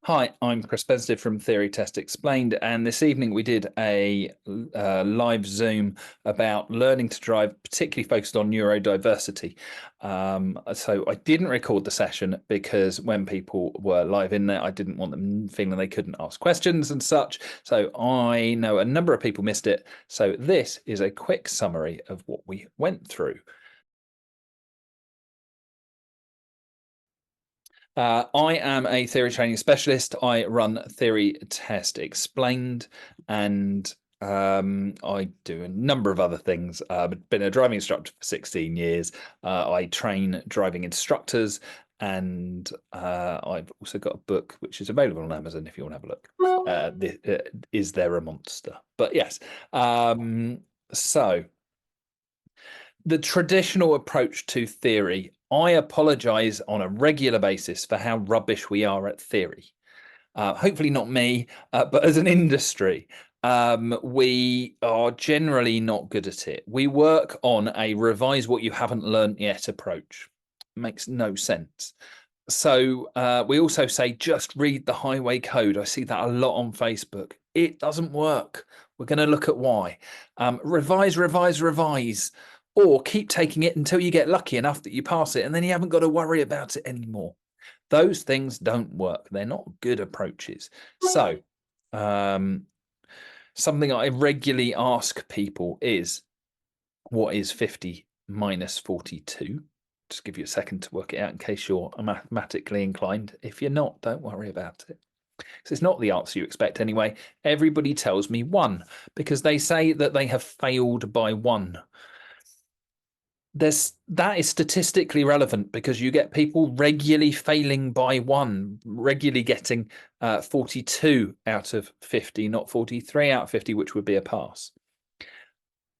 Hi, I'm Chris Bensted from Theory Test Explained, and this evening we did a live Zoom about learning to drive, particularly focused on neurodiversity. So I didn't record the session because when people were live in there, I didn't want them feeling they couldn't ask questions and such. So I know a number of people missed it. So this is a quick summary of what we went through. I am a theory training specialist. I run Theory Test Explained, and I do a number of other things. I've been a driving instructor for 16 years. I train driving instructors, and I've also got a book which is available on Amazon if you want to have a look. Is There a Monster? But yes, so the traditional approach to theory, I apologize on a regular basis for how rubbish we are at theory. Hopefully not me, but as an industry, we are generally not good at it. We work on a revise what you haven't learnt yet approach. Makes no sense. So we also say just read the highway code. I see that a lot on Facebook. It doesn't work. We're going to look at why. Revise, revise, revise, or keep taking it until you get lucky enough that you pass it, and then you haven't got to worry about it anymore. Those things don't work. They're not good approaches. So something I regularly ask people is, what is 50 minus 42? Just give you a second to work it out in case you're mathematically inclined. If you're not, don't worry about it. Because it's not the answer you expect anyway. Everybody tells me 1 because they say that they have failed by 1. That is statistically relevant because you get people regularly failing by 1, regularly getting 42 out of 50, not 43 out of 50, which would be a pass.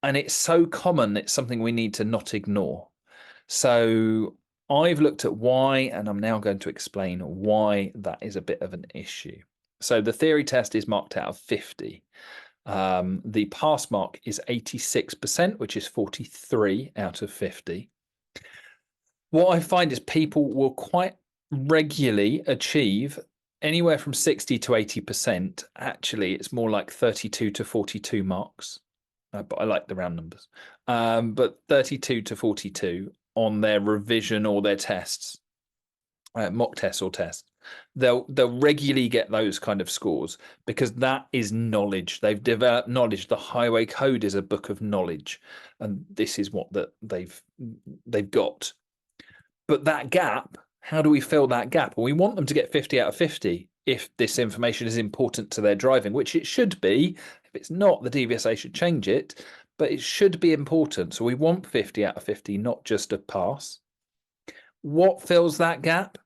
And it's so common, it's something we need to not ignore. So I've looked at why, and I'm now going to explain why that is a bit of an issue. So the theory test is marked out of 50. The pass mark is 86%, which is 43 out of 50. What I find is people will quite regularly achieve anywhere from 60 to 80%. Actually, it's more like 32 to 42 marks, but I like the round numbers. But 32 to 42 on their revision or their tests, mock tests or tests. They'll regularly get those kind of scores because that is knowledge. They've developed knowledge. The highway code is a book of knowledge, and this is what they've got. But that gap, how do we fill that gap? Well, we want them to get 50 out of 50 if this information is important to their driving, which it should be. If it's not, the DVSA should change it, but it should be important. So we want 50 out of 50, not just a pass. What fills that gap?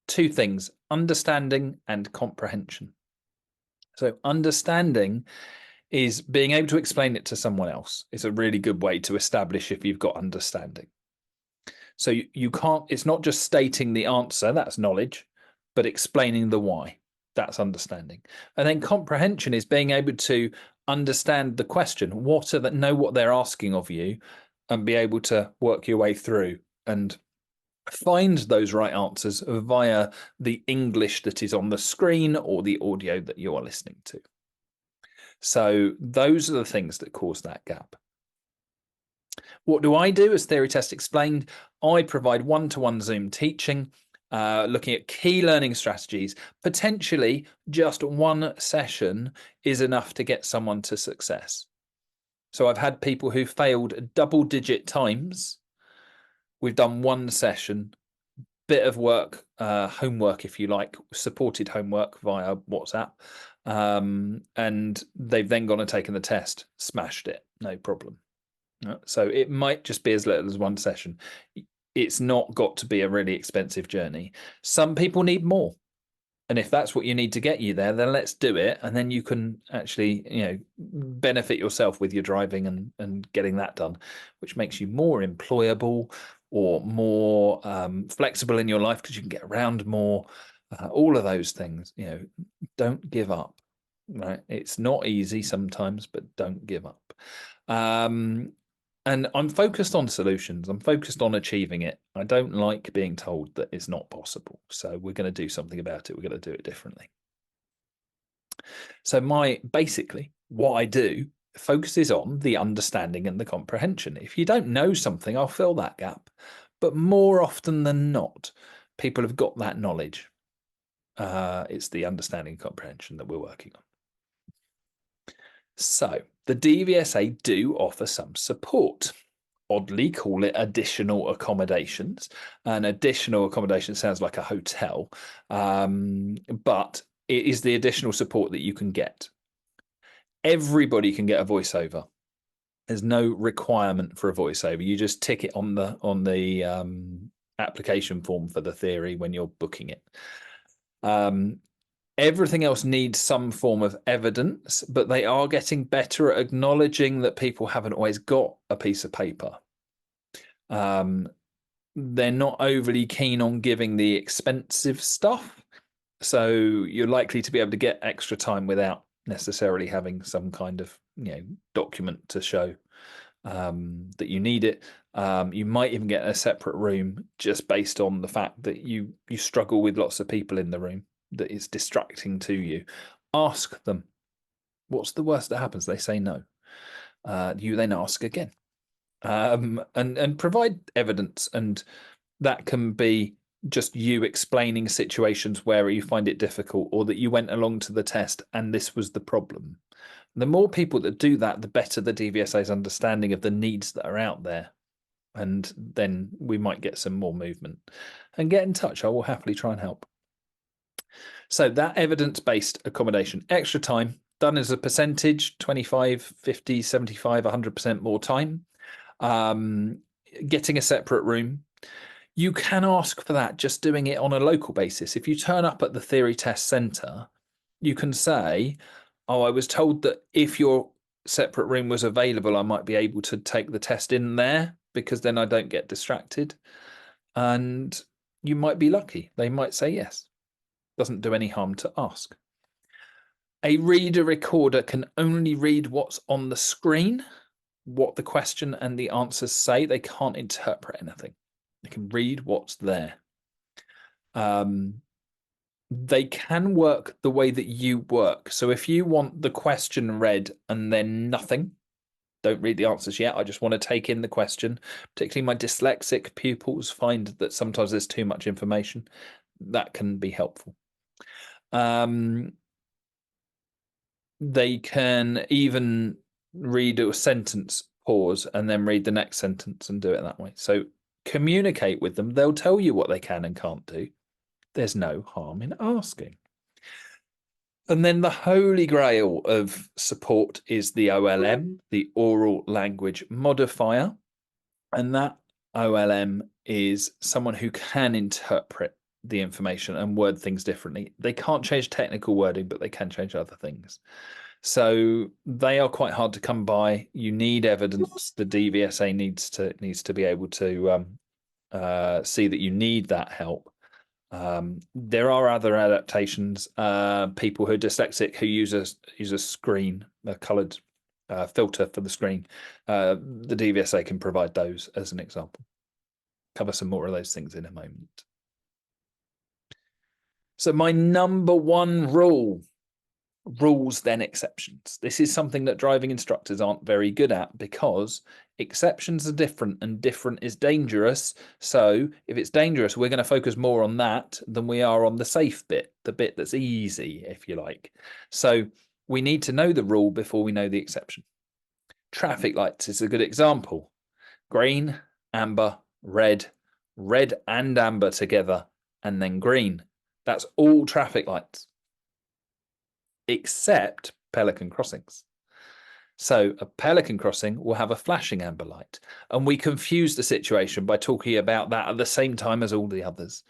2 things, understanding and comprehension. So understanding is being able to explain it to someone else. It's a really good way to establish if you've got understanding. So you can't, it's not just stating the answer, that's knowledge, but explaining the why, that's understanding. And then comprehension is being able to understand the question, know what they're asking of you, and be able to work your way through and find those right answers via the English that is on the screen or the audio that you are listening to. So those are the things that cause that gap. What do I do as Theory Test Explained? I provide one-to-one Zoom teaching, looking at key learning strategies. Potentially just one session is enough to get someone to success. So I've had people who failed double-digit times. We've done one session, bit of work, homework, if you like, supported homework via WhatsApp. And they've then gone and taken the test, smashed it, no problem. So it might just be as little as one session. It's not got to be a really expensive journey. Some people need more. And if that's what you need to get you there, then let's do it. And then you can actually, benefit yourself with your driving and getting that done, which makes you more employable or more flexible in your life because you can get around more. All of those things, don't give up. Right? It's not easy sometimes, but don't give up. And I'm focused on solutions. I'm focused on achieving it. I don't like being told that it's not possible. So we're going to do something about it. We're going to do it differently. So basically what I do focuses on the understanding and the comprehension. If you don't know something, I'll fill that gap. But more often than not, people have got that knowledge. It's the understanding and comprehension that we're working on. So the DVSA do offer some support. Oddly call it additional accommodations. An additional accommodation sounds like a hotel, but it is the additional support that you can get. Everybody can get a voiceover. There's no requirement for a voiceover. You just tick it on the application form for the theory when you're booking it. Everything else needs some form of evidence, but they are getting better at acknowledging that people haven't always got a piece of paper. They're not overly keen on giving the expensive stuff. So you're likely to be able to get extra time without necessarily having some kind of document to show that you need it. You might even get a separate room just based on the fact that you struggle with lots of people in the room, that it's distracting to you. Ask them, what's the worst that happens? They say no. You then ask again, and provide evidence, and that can be just you explaining situations where you find it difficult, or that you went along to the test and this was the problem. The more people that do that, the better the DVSA's understanding of the needs that are out there. And then we might get some more movement. And get in touch. I will happily try and help. So that evidence-based accommodation, extra time, done as a percentage, 25, 50, 75, 100% more time. Getting a separate room. You can ask for that just doing it on a local basis. If you turn up at the theory test centre, you can say, oh, I was told that if your separate room was available, I might be able to take the test in there, because then I don't get distracted. And you might be lucky. They might say yes. Doesn't do any harm to ask. A reader recorder can only read what's on the screen, what the question and the answers say. They can't interpret anything. They can read what's there. They can work the way that you work. So if you want the question read and then nothing, don't read the answers yet, I just want to take in the question. Particularly my dyslexic pupils find that sometimes there's too much information. That can be helpful. They can even read a sentence, pause, and then read the next sentence and do it that way. So communicate with them. They'll tell you what they can and can't do. There's no harm in asking. And then the holy grail of support is the OLM, the oral language modifier. And that OLM is someone who can interpret the information and word things differently. They can't change technical wording, but they can change other things. So they are quite hard to come by. You need evidence. The DVSA needs to be able to see that you need that help. There are other adaptations. People who are dyslexic who use a screen, a coloured filter for the screen. The DVSA can provide those as an example. Cover some more of those things in a moment. So my number one rule: rules then exceptions. This is something that driving instructors aren't very good at, because exceptions are different and different is dangerous. So if it's dangerous, we're going to focus more on that than we are on the safe bit, the bit that's easy, if you like. So we need to know the rule before we know the exception. Traffic lights is a good example. Green, amber, red, red and amber together, and then green. That's all traffic lights, except pelican crossings. So a pelican crossing will have a flashing amber light, and we confuse the situation by talking about that at the same time as all the others,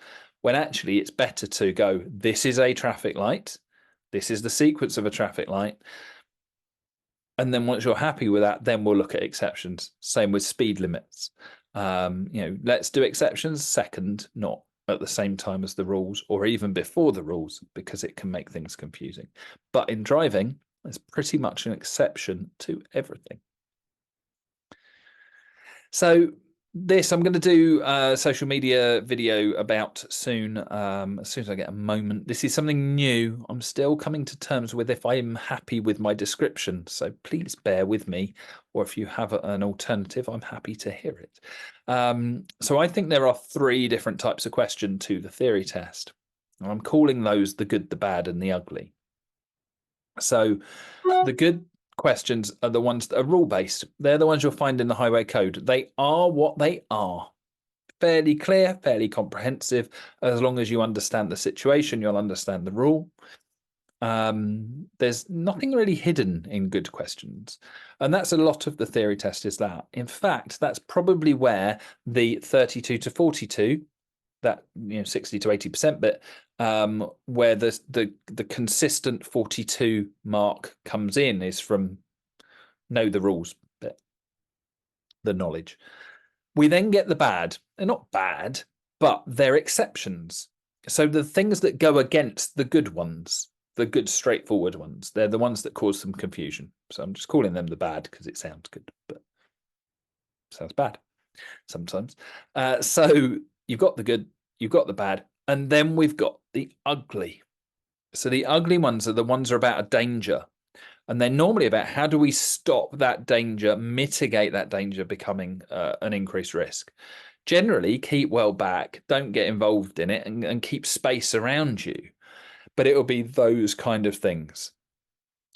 when actually it's better to go, this is a traffic light, this is the sequence of a traffic light, and then once you're happy with that, then we'll look at exceptions. Same with speed limits. Let's do exceptions second, not at the same time as the rules, or even before the rules, because it can make things confusing. But in driving, there's pretty much an exception to everything. So this I'm going to do a social media video about soon, as soon as I get a moment. This is something new. I'm still coming to terms with if I'm happy with my description. So please bear with me, or if you have an alternative, I'm happy to hear it. So I think there are 3 different types of question to the theory test. And I'm calling those the good, the bad, and the ugly. So the good questions are the ones that are rule-based. They're the ones you'll find in the highway code. They are what they are. Fairly clear, fairly comprehensive. As long as you understand the situation, you'll understand the rule. There's nothing really hidden in good questions. And that's a lot of the theory test is that. In fact, that's probably where the 32 to 42, that 60 to 80% bit, where the consistent 42 mark comes in is from know the rules bit, the knowledge. We then get the bad. They're not bad, but they're exceptions. So the things that go against the good ones, the good straightforward ones, they're the ones that cause some confusion. So I'm just calling them the bad because it sounds good, but sounds bad sometimes. So you've got the good, you've got the bad, and then we've got the ugly. So the ugly ones are the ones that are about a danger. And they're normally about how do we stop that danger, mitigate that danger becoming an increased risk. Generally, keep well back, don't get involved in it, and keep space around you. But it will be those kind of things.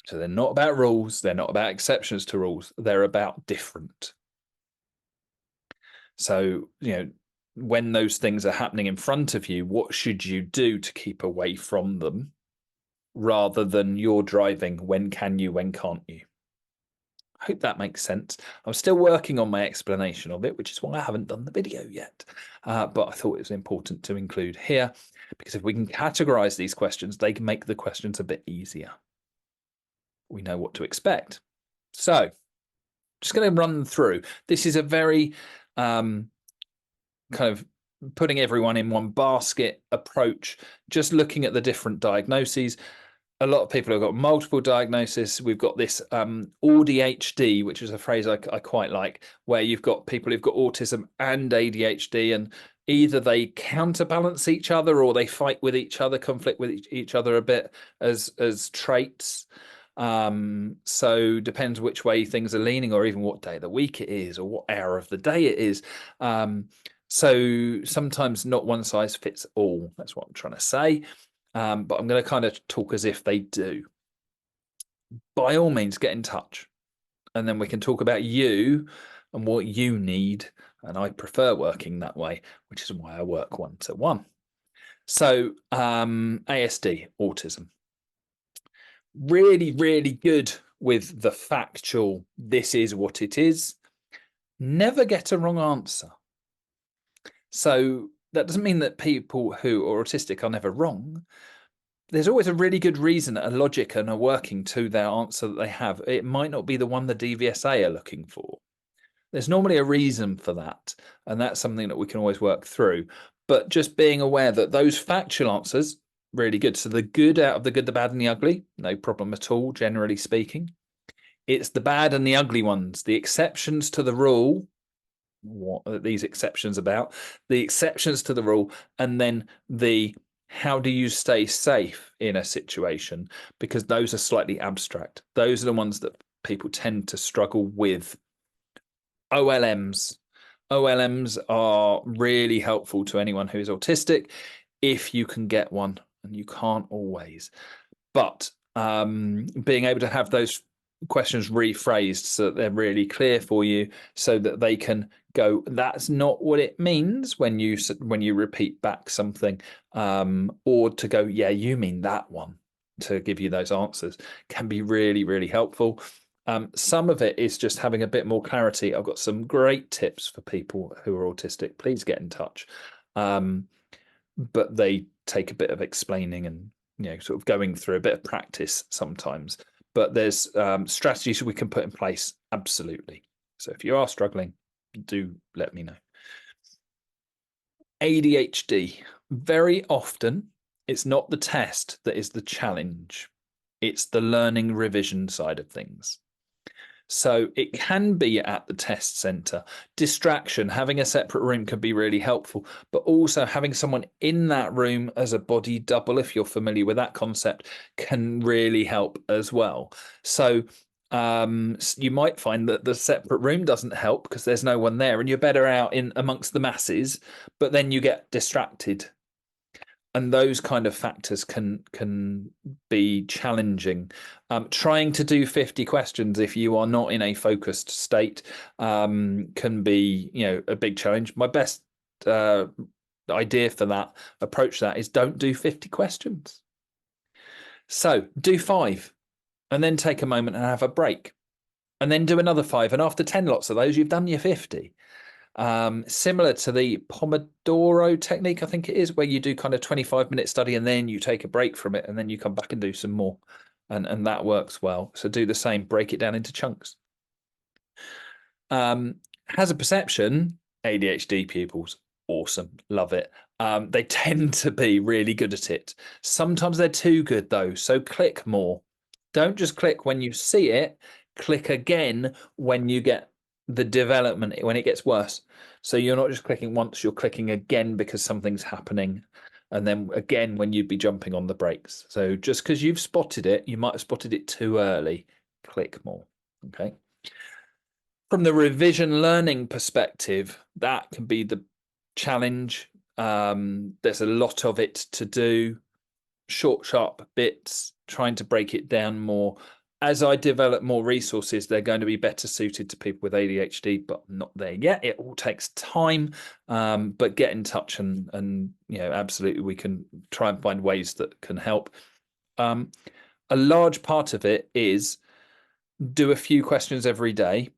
So they're not about rules. They're not about exceptions to rules. They're about different. So, when those things are happening in front of you, what should you do to keep away from them? Rather than you're driving, when can you, when can't you? I hope that makes sense. I'm still working on my explanation of it, which is why I haven't done the video yet. But I thought it was important to include here, because if we can categorize these questions, they can make the questions a bit easier. We know what to expect. So just going to run through. This is a very kind of putting everyone in one basket approach, just looking at the different diagnoses. A lot of people have got multiple diagnoses. We've got this ADHD, which is a phrase I quite like, where you've got people who've got autism and ADHD, and either they counterbalance each other or they fight with each other, conflict with each other a bit as traits. So depends which way things are leaning, or even what day of the week it is, or what hour of the day it is. So sometimes not one size fits all. That's what I'm trying to say. But I'm going to kind of talk as if they do. By all means, get in touch. And then we can talk about you and what you need. And I prefer working that way, which is why I work 1-to-1. So ASD, autism. Really, really good with the factual, this is what it is. Never get a wrong answer. So that doesn't mean that people who are autistic are never wrong. There's always a really good reason, a logic and a working to their answer that they have. It might not be the one the DVSA are looking for. There's normally a reason for that, and that's something that we can always work through. But just being aware that those factual answers, really good. So the good out of the good, the bad and the ugly, no problem at all, generally speaking. It's the bad and the ugly ones, the exceptions to the rule. What are these exceptions about? The exceptions to the rule, and then the how do you stay safe in a situation? Because those are slightly abstract. Those are the ones that people tend to struggle with. OLMs. OLMs are really helpful to anyone who is autistic if you can get one, and you can't always. But being able to have those questions rephrased so that they're really clear for you, so that they can go, that's not what it means when you repeat back something, or to go, yeah, you mean that one, to give you those answers, can be really, really helpful. Some of it is just having a bit more clarity. I've got some great tips for people who are autistic. Please get in touch. But they take a bit of explaining and sort of going through a bit of practice sometimes. But there's strategies we can put in place, absolutely. So if you are struggling, do let me know. ADHD. Very often, it's not the test that is the challenge. It's the learning revision side of things. So it can be at the test center. Distraction, having a separate room can be really helpful, but also having someone in that room as a body double, if you're familiar with that concept, can really help as well. So you might find that the separate room doesn't help because there's no one there and you're better out in amongst the masses, but then you get distracted. And those kind of factors can be challenging. Trying to do 50 questions if you are not in a focused state can be, a big challenge. My best idea for that approach to that is don't do 50 questions. So do 5 and then take a moment and have a break and then do another 5. And after 10 lots of those, you've done your 50. Similar to the Pomodoro technique, I think it is, where you do kind of 25-minute study and then you take a break from it and then you come back and do some more. And that works well. So do the same, break it down into chunks. Has a perception, ADHD pupils, awesome, love it. They tend to be really good at it. Sometimes they're too good though, so click more. Don't just click when you see it, click again when you get the development, when it gets worse. So you're not just clicking once, you're clicking again because something's happening. And then again when you'd be jumping on the brakes. So just because you've spotted it, you might have spotted it too early. Click more. Okay. From the revision learning perspective, that can be the challenge. There's a lot of it to do. Short, sharp bits, trying to break it down more. As I develop more resources, they're going to be better suited to people with ADHD, but I'm not there yet. It all takes time, but get in touch and absolutely we can try and find ways that can help. A large part of it is do a few questions every day.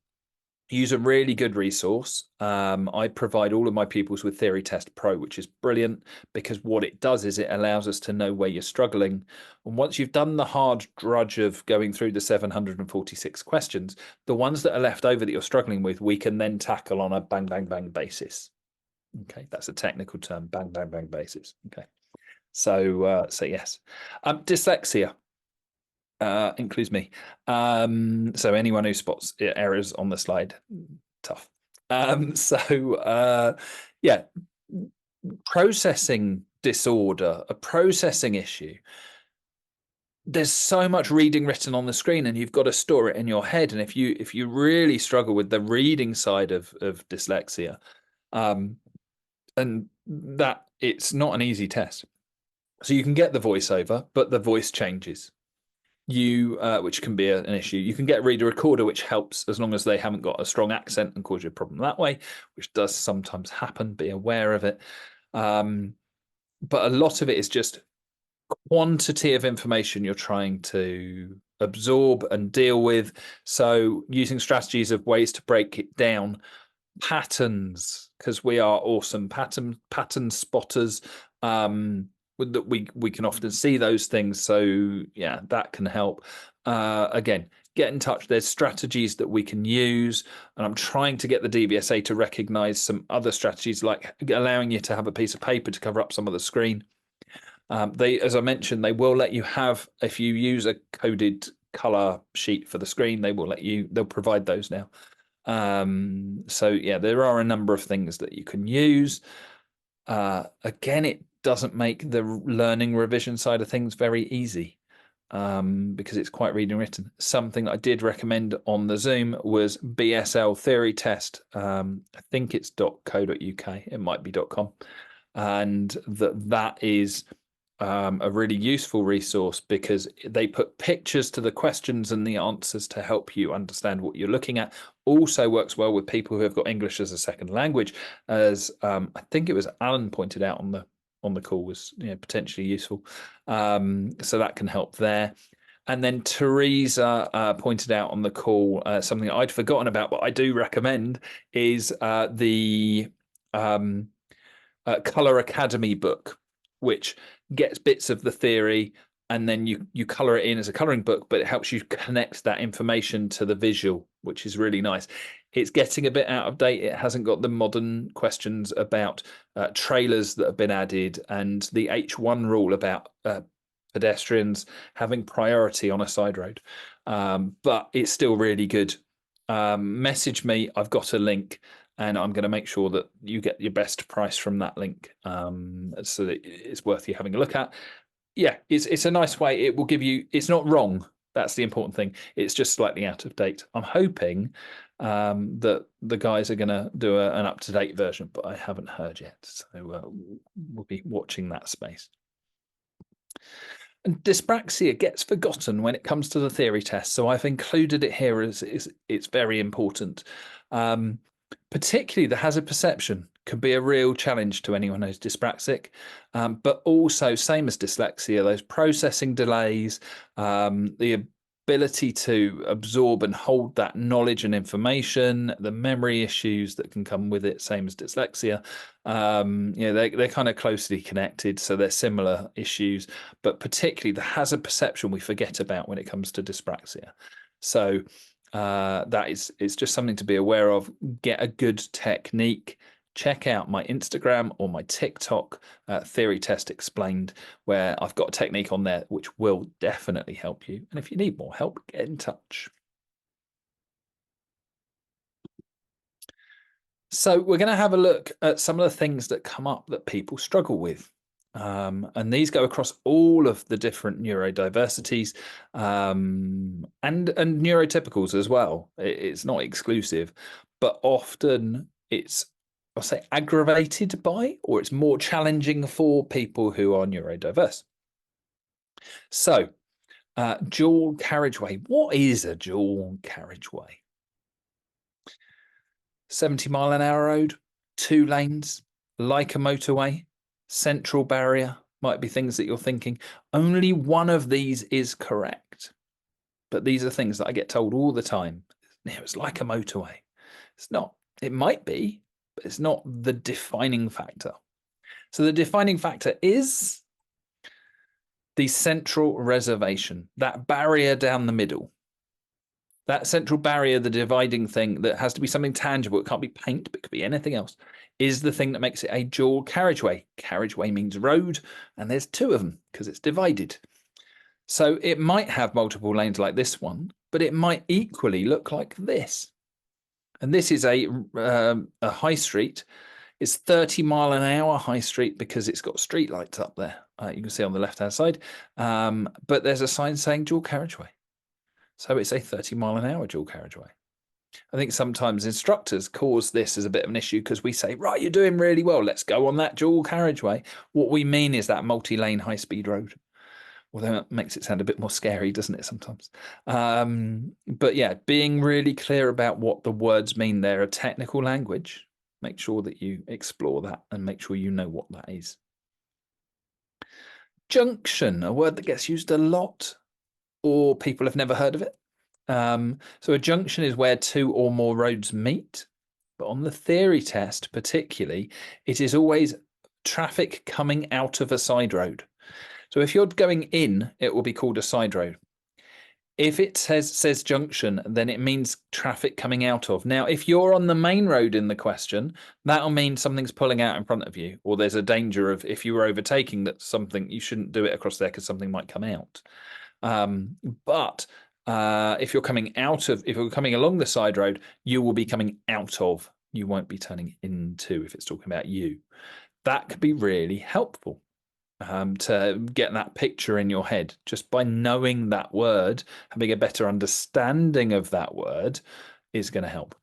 Use a really good resource. I provide all of my pupils with Theory Test Pro, which is brilliant because what it does is it allows us to know where you're struggling. And once you've done the hard drudge of going through the 746 questions, the ones that are left over that you're struggling with, we can then tackle on a bang, bang, bang basis. Okay, that's a technical term, bang, bang, bang basis. Okay, so yes. Dyslexia. Includes me. So anyone who spots errors on the slide, tough. Yeah, processing disorder, a processing issue. There's so much reading written on the screen and you've got to store it in your head. And if you really struggle with the reading side of dyslexia, and that it's not an easy test. So you can get the voiceover, but the voice changes. Which can be an issue. You can get a reader recorder, which helps as long as they haven't got a strong accent and cause you a problem that way, which does sometimes happen. Be aware of it. But a lot of it is just quantity of information you're trying to absorb and deal with. So using strategies of ways to break it down, patterns, because we are awesome pattern spotters. That we can often see those things, so yeah, that can help. Again, get in touch. There's strategies that we can use, and I'm trying to get the DVSA to recognize some other strategies, like allowing you to have a piece of paper to cover up some of the screen. As I mentioned, they will let you have, if you use a coded color sheet for the screen, they'll provide those now. So yeah, there are a number of things that you can use. Again, it doesn't make the learning revision side of things very easy because it's quite reading written. Something I did recommend on the Zoom was BSL Theory Test. I think it's .co.uk. It might be .com. And that is a really useful resource because they put pictures to the questions and the answers to help you understand what you're looking at. Also works well with people who have got English as a second language, as I think it was Alan pointed out on the call, was potentially useful. So that can help there. And then Teresa pointed out on the call something I'd forgotten about, but I do recommend is the Colour Academy book, which gets bits of the theory and then you color it in as a coloring book, but it helps you connect that information to the visual, which is really nice. It's getting a bit out of date. It hasn't got the modern questions about trailers that have been added and the H1 rule about pedestrians having priority on a side road. But it's still really good message me. I've got a link, and I'm going to make sure that you get your best price from that link, so that it's worth you having a look at. Yeah, it's a nice way. It will give you. It's not wrong. That's the important thing. It's just slightly out of date. I'm hoping that the guys are going to do an up-to-date version, but I haven't heard yet. So we'll be watching that space. And dyspraxia gets forgotten when it comes to the theory test, so I've included it here as it's very important. Particularly the hazard perception can be a real challenge to anyone who's dyspraxic, but also, same as dyslexia, those processing delays, the ability to absorb and hold that knowledge and information, the memory issues that can come with it, same as dyslexia. They're kind of closely connected, so they're similar issues, but particularly the hazard perception we forget about when it comes to dyspraxia. So that is just something to be aware of. Get a good technique. Check out my Instagram or my TikTok, Theory Test Explained, where I've got a technique on there which will definitely help you. And if you need more help, get in touch. So we're going to have a look at some of the things that come up that people struggle with. And these go across all of the different neurodiversities, and neurotypicals as well. It's not exclusive, but often it's, I'll say, aggravated by, or it's more challenging for people who are neurodiverse. So, dual carriageway. What is a dual carriageway? 70-mile-an-hour road, 2 lanes, like a motorway, central barrier, might be things that you're thinking. Only one of these is correct. But these are things that I get told all the time. It's like a motorway. It's not. It might be, but it's not the defining factor. So the defining factor is the central reservation, that barrier down the middle. That central barrier, the dividing thing that has to be something tangible, it can't be paint, but it could be anything else, is the thing that makes it a dual carriageway. Carriageway means road, and there's 2 of them because it's divided. So it might have multiple lanes like this one, but it might equally look like this. And this is a high street. It's 30-mile-an-hour high street because it's got street lights up there. You can see on the left-hand side. But there's a sign saying dual carriageway. So it's a 30-mile-an-hour dual carriageway. I think sometimes instructors cause this as a bit of an issue because we say, right, you're doing really well. Let's go on that dual carriageway. What we mean is that multi-lane high-speed road. Although it makes it sound a bit more scary, doesn't it, sometimes? But yeah, being really clear about what the words mean. They're a technical language. Make sure that you explore that and make sure you know what that is. Junction, a word that gets used a lot, or people have never heard of it. So a junction is where 2 or more roads meet. But on the theory test, particularly, it is always traffic coming out of a side road. So if you're going in, it will be called a side road. If it says junction, then it means traffic coming out of. Now, if you're on the main road in the question, that'll mean something's pulling out in front of you, or there's a danger of, if you were overtaking, that something, you shouldn't do it across there because something might come out. But if you're coming along the side road, you will be coming out of. You won't be turning into, if it's talking about you. That could be really helpful. To get that picture in your head, just by knowing that word, having a better understanding of that word is going to help.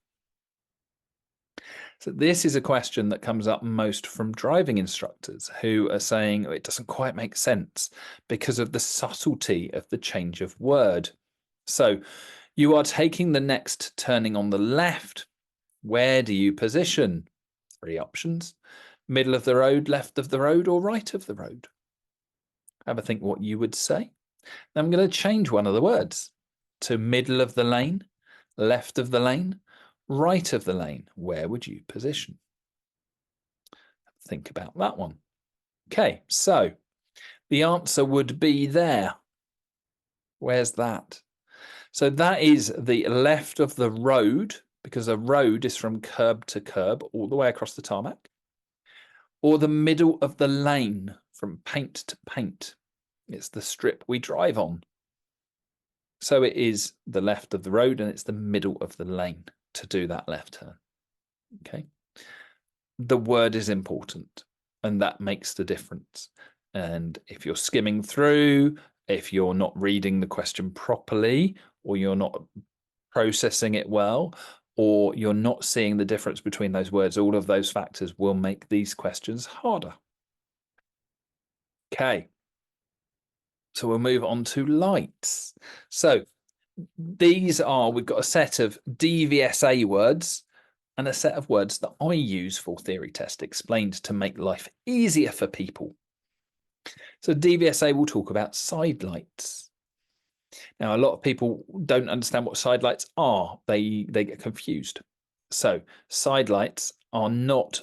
So this is a question that comes up most from driving instructors who are saying it doesn't quite make sense because of the subtlety of the change of word. So you are taking the next turning on the left. Where do you position? 3 options. Middle of the road, left of the road, or right of the road? Have a think what you would say. I'm going to change one of the words to middle of the lane, left of the lane, right of the lane. Where would you position? Think about that one. Okay, so the answer would be there. Where's that? So that is the left of the road, because a road is from curb to curb all the way across the tarmac, or the middle of the lane from paint to paint. It's the strip we drive on. So it is the left of the road and it's the middle of the lane to do that left turn. Okay. The word is important and that makes the difference. And if you're skimming through, if you're not reading the question properly, or you're not processing it well, or you're not seeing the difference between those words, all of those factors will make these questions harder. Okay. So we'll move on to lights. So these are, we've got a set of DVSA words and a set of words that I use for theory test explained to make life easier for people. So DVSA will talk about side lights. Now, a lot of people don't understand what side lights are. They get confused. So side lights are not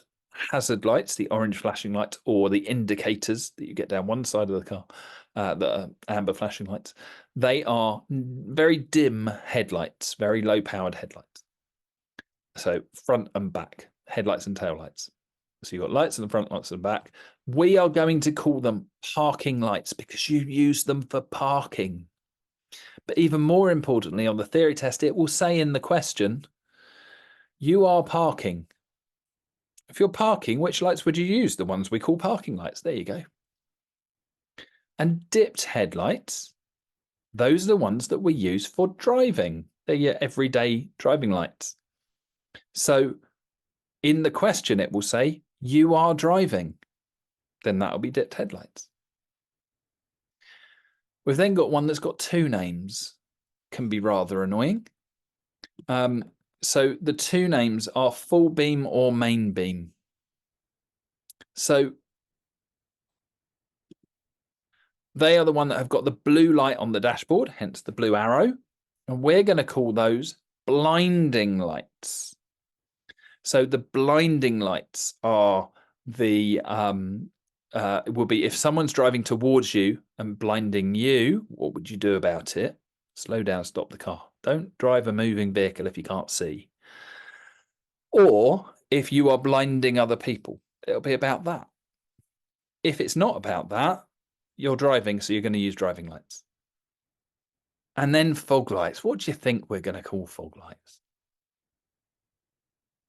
hazard lights, the orange flashing lights, or the indicators that you get down one side of the car, the amber flashing lights. They are very dim headlights, very low powered headlights. So front and back, headlights and taillights. So you've got lights in the front, lights in the back. We are going to call them parking lights because you use them for parking. But even more importantly, on the theory test, it will say in the question, you are parking. If you're parking, which lights would you use? The ones we call parking lights. There you go. And dipped headlights, those are the ones that we use for driving. They're your everyday driving lights. So in the question, it will say, you are driving. Then that'll be dipped headlights. We've then got one that's got two names. Can be rather annoying. So the two names are full beam or main beam. So they are the one that have got the blue light on the dashboard, hence the blue arrow. And we're going to call those blinding lights. So the blinding lights are the, it will be if someone's driving towards you and blinding you, what would you do about it? Slow down, stop the car. Don't drive a moving vehicle if you can't see. Or if you are blinding other people, it'll be about that. If it's not about that, you're driving, so you're going to use driving lights. And then fog lights. What do you think we're going to call fog lights?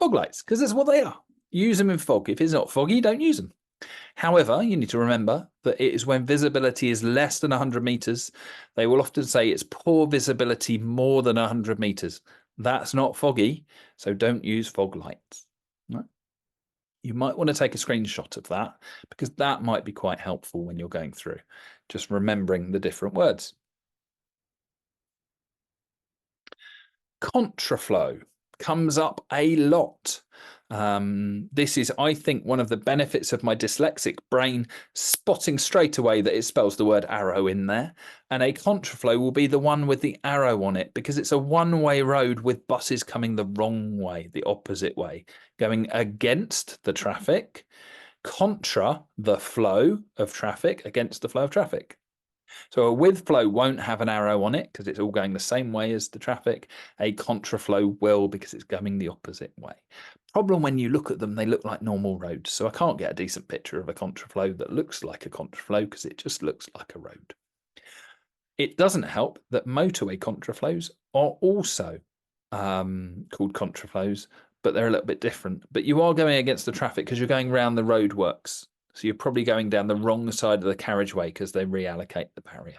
Fog lights, because that's what they are. Use them in fog. If it's not foggy, don't use them. However, you need to remember that it is when visibility is less than 100 meters. They will often say it's poor visibility more than 100 meters. That's not foggy, so don't use fog lights. Right? You might want to take a screenshot of that because that might be quite helpful when you're going through, just remembering the different words. Contraflow comes up a lot. This is, I think, one of the benefits of my dyslexic brain spotting straight away that it spells the word arrow in there. And a contraflow will be the one with the arrow on it because it's a one-way road with buses coming the wrong way, the opposite way, going against the traffic, contra the flow of traffic, against the flow of traffic. So a with flow won't have an arrow on it because it's all going the same way as the traffic. A contraflow will because it's going the opposite way. Problem when you look at them, they look like normal roads. So I can't get a decent picture of a contraflow that looks like a contraflow because it just looks like a road. It doesn't help that motorway contraflows are also called contraflows, but they're a little bit different. But you are going against the traffic because you're going around the roadworks. So you're probably going down the wrong side of the carriageway because they reallocate the barrier.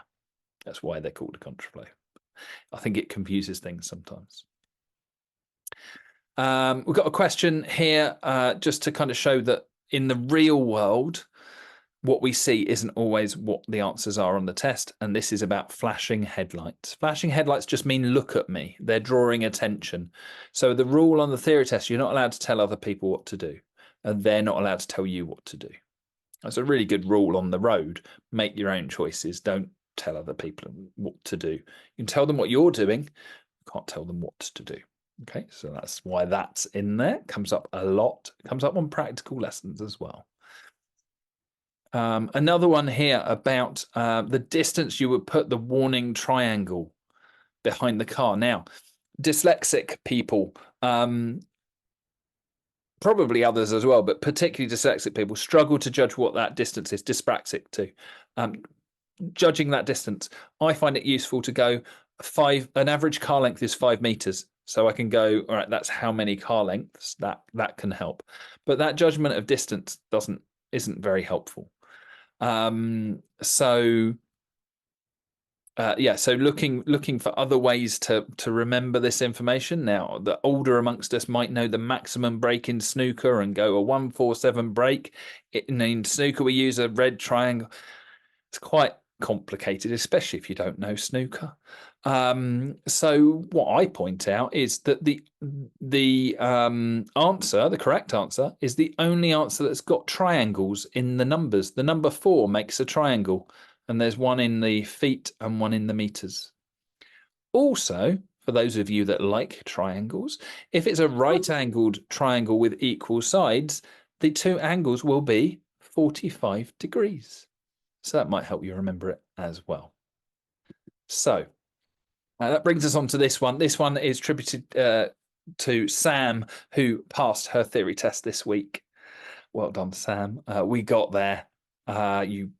That's why they're called a contraflow. I think it confuses things sometimes. We've got a question here just to kind of show that in the real world, what we see isn't always what the answers are on the test. And this is about flashing headlights. Flashing headlights just mean look at me. They're drawing attention. So the rule on the theory test, you're not allowed to tell other people what to do. And they're not allowed to tell you what to do. That's a really good rule on the road. Make your own choices. Don't tell other people what to do. You can tell them what you're doing. You can't tell them what to do. Okay, so that's why that's in there. Comes up a lot. Comes up on practical lessons as well. Another one here about the distance you would put the warning triangle behind the car. Now, dyslexic people, probably others as well, but particularly dyslexic people struggle to judge what that distance is, dyspraxic too. Judging that distance, I find it useful to go an average car length is 5 meters. So I can go, all right, that's how many car lengths. That can help. But that judgment of distance isn't very helpful. So looking for other ways to remember this information. Now, the older amongst us might know the maximum break in snooker and go a 147 break. In snooker, we use a red triangle. It's quite complicated, especially if you don't know snooker. So what I point out is that the correct answer, is the only answer that's got triangles in the numbers. The number 4 makes a triangle, and there's one in the feet and one in the meters. Also, for those of you that like triangles, if it's a right-angled triangle with equal sides, the two angles will be 45 degrees. So that might help you remember it as well. So that brings us on to this one. This one is attributed to Sam, who passed her theory test this week. Well done, Sam. We got there. You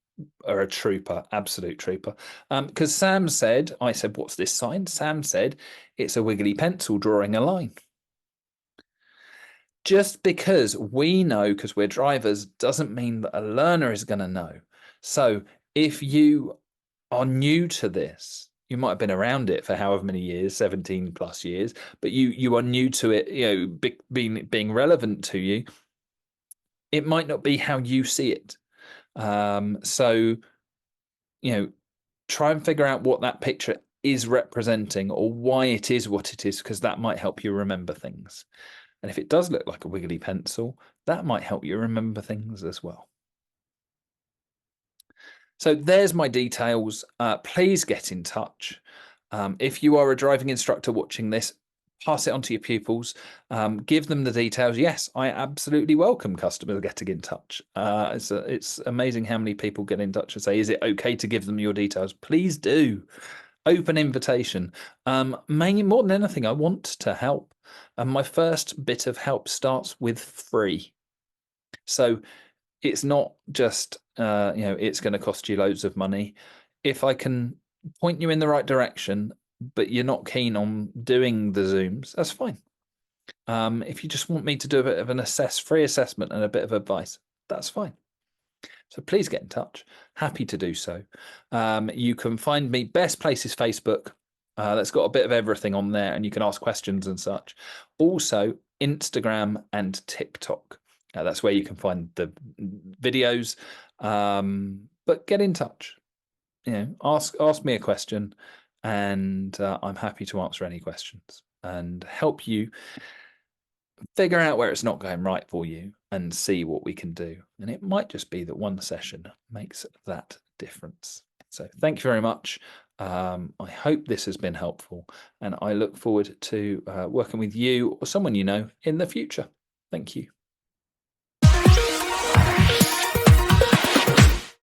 are a trooper, absolute trooper. Because Sam said, I said, what's this sign? Sam said, it's a wiggly pencil drawing a line. Just because we know, because we're drivers, doesn't mean that a learner is going to know. So if you are new to this, you might have been around it for however many years, 17 plus years, but you are new to it, being relevant to you. It might not be how you see it. So try and figure out what that picture is representing or why it is what it is, because that might help you remember things. And if it does look like a wiggly pencil, that might help you remember things as well. So there's my details. Please get in touch. If you are a driving instructor watching this, pass it on to your pupils. Give them the details. Yes, I absolutely welcome customers getting in touch. It's amazing how many people get in touch and say, is it okay to give them your details? Please do. Open invitation. Mainly, more than anything, I want to help. And my first bit of help starts with free. So it's not just, it's going to cost you loads of money. If I can point you in the right direction, but you're not keen on doing the Zooms, that's fine. If you just want me to do a bit of an free assessment and a bit of advice, that's fine. So please get in touch. Happy to do so. You can find me, best place is Facebook. That's got a bit of everything on there, and you can ask questions and such. Also, Instagram and TikTok. That's where you can find the videos. But get in touch. Ask me a question, and I'm happy to answer any questions and help you figure out where it's not going right for you and see what we can do. And it might just be that one session makes that difference. So thank you very much. I hope this has been helpful, and I look forward to working with you or someone you know in the future. Thank you.